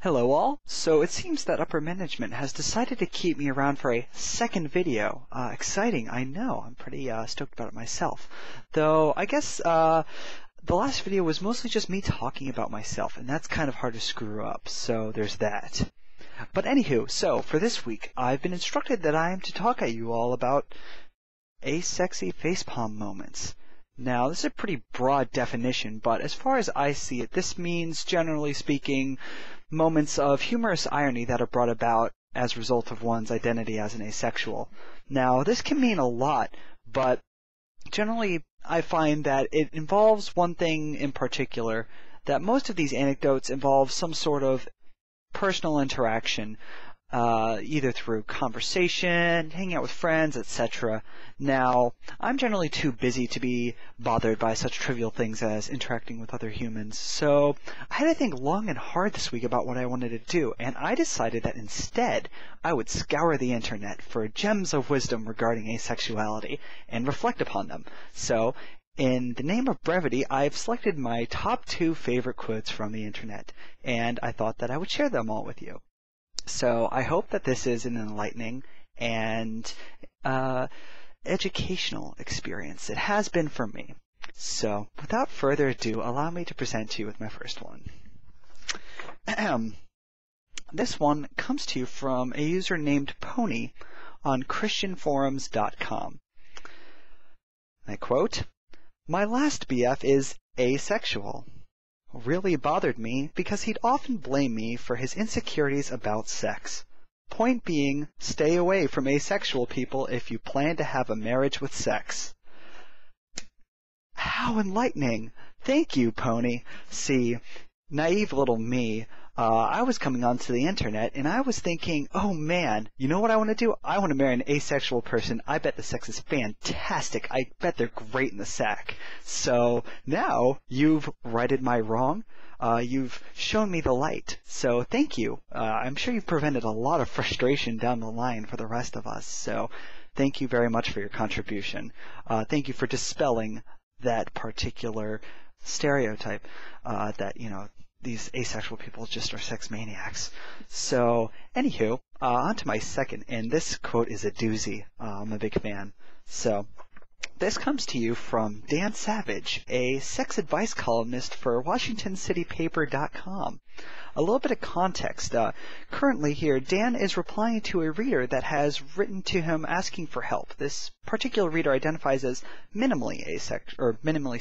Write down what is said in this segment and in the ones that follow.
Hello all. So it seems that upper management has decided to keep me around for a second video. Exciting, I know. I'm pretty stoked about it myself. Though I guess the last video was mostly just me talking about myself, and that's kind of hard to screw up, so there's that. But anywho, so for this week, I've been instructed that I am to talk at you all about asexy facepalm moments. Now, this is a pretty broad definition, but as far as I see it, this means, generally speaking, moments of humorous irony that are brought about as a result of one's identity as an asexual. Now, this can mean a lot, but generally I find that it involves one thing in particular, that most of these anecdotes involve some sort of personal interaction, either through conversation, hanging out with friends, etc. Now, I'm generally too busy to be bothered by such trivial things as interacting with other humans, so I had to think long and hard this week about what I wanted to do, and I decided that instead I would scour the internet for gems of wisdom regarding asexuality and reflect upon them. So, in the name of brevity, I've selected my top 2 favorite quotes from the internet, and I thought that I would share them all with you. So I hope that this is an enlightening and educational experience. It has been for me. So without further ado, allow me to present to you with my first one. This one comes to you from a user named Pony on christianforums.com. I quote, "My last BF is asexual. Really bothered me because he'd often blame me for his insecurities about sex. Point being, stay away from asexual people if you plan to have a marriage with sex." How enlightening! Thank you, Pony. See, naive little me, I was coming onto the internet and I was thinking, oh man, you know what I want to do? I want to marry an asexual person. I bet the sex is fantastic. I bet they're great in the sack. So now you've righted my wrong. You've shown me the light. So thank you. I'm sure you've prevented a lot of frustration down the line for the rest of us. So thank you very much for your contribution. Thank you for dispelling that particular stereotype that, these asexual people just are sex maniacs. So, anywho, on to my second, and this quote is a doozy. I'm a big fan. So, this comes to you from Dan Savage, a sex advice columnist for WashingtonCityPaper.com. A little bit of context. Currently here, Dan is replying to a reader that has written to him asking for help. This particular reader identifies as minimally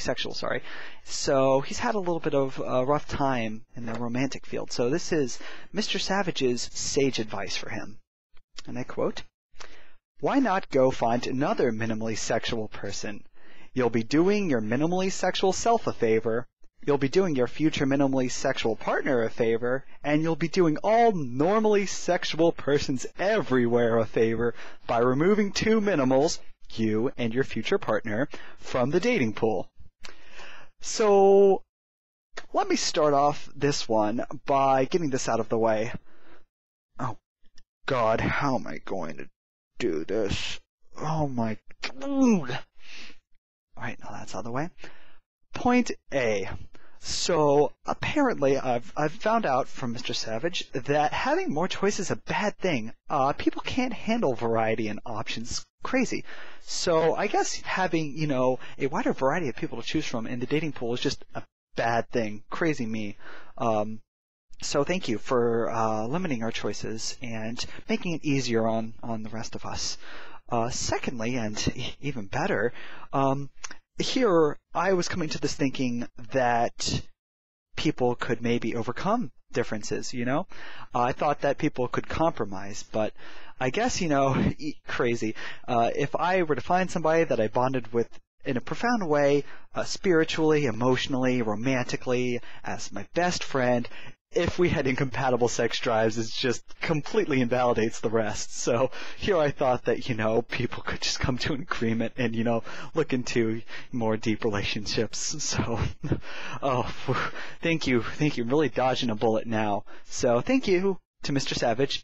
sexual, So he's had a little bit of a rough time in the romantic field. So this is Mr. Savage's sage advice for him. And I quote, "Why not go find another minimally sexual person? You'll be doing your minimally sexual self a favor, you'll be doing your future minimally sexual partner a favor, and you'll be doing all normally sexual persons everywhere a favor by removing 2 minimals, you and your future partner, from the dating pool." So, let me start off this one by getting this out of the way. Oh, God, how am I going to do this? Oh my God. Alright, now that's out of the way. Point A. So, apparently, I've found out from Mr. Savage that having more choice is a bad thing. People can't handle variety and options. Crazy. So, I guess having, a wider variety of people to choose from in the dating pool is just a bad thing. Crazy me. So thank you for limiting our choices and making it easier on the rest of us. Secondly, and even better, here I was coming to this thinking that people could maybe overcome differences, I thought that people could compromise, but I guess, crazy. If I were to find somebody that I bonded with in a profound way, spiritually, emotionally, romantically, as my best friend, if we had incompatible sex drives, it just completely invalidates the rest. So here I thought that, people could just come to an agreement and, look into more deep relationships. So, thank you. I'm really dodging a bullet now. So thank you to Mr. Savage.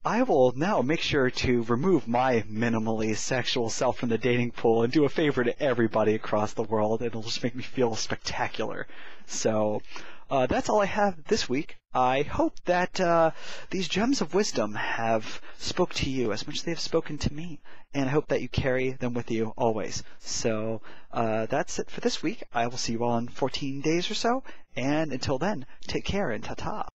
I will now make sure to remove my minimally sexual self from the dating pool and do a favor to everybody across the world. It'll just make me feel spectacular. So, that's all I have this week. I hope that these gems of wisdom have spoke to you as much as they have spoken to me, and I hope that you carry them with you always. So that's it for this week. I will see you all in 14 days or so, and until then, take care and ta-ta.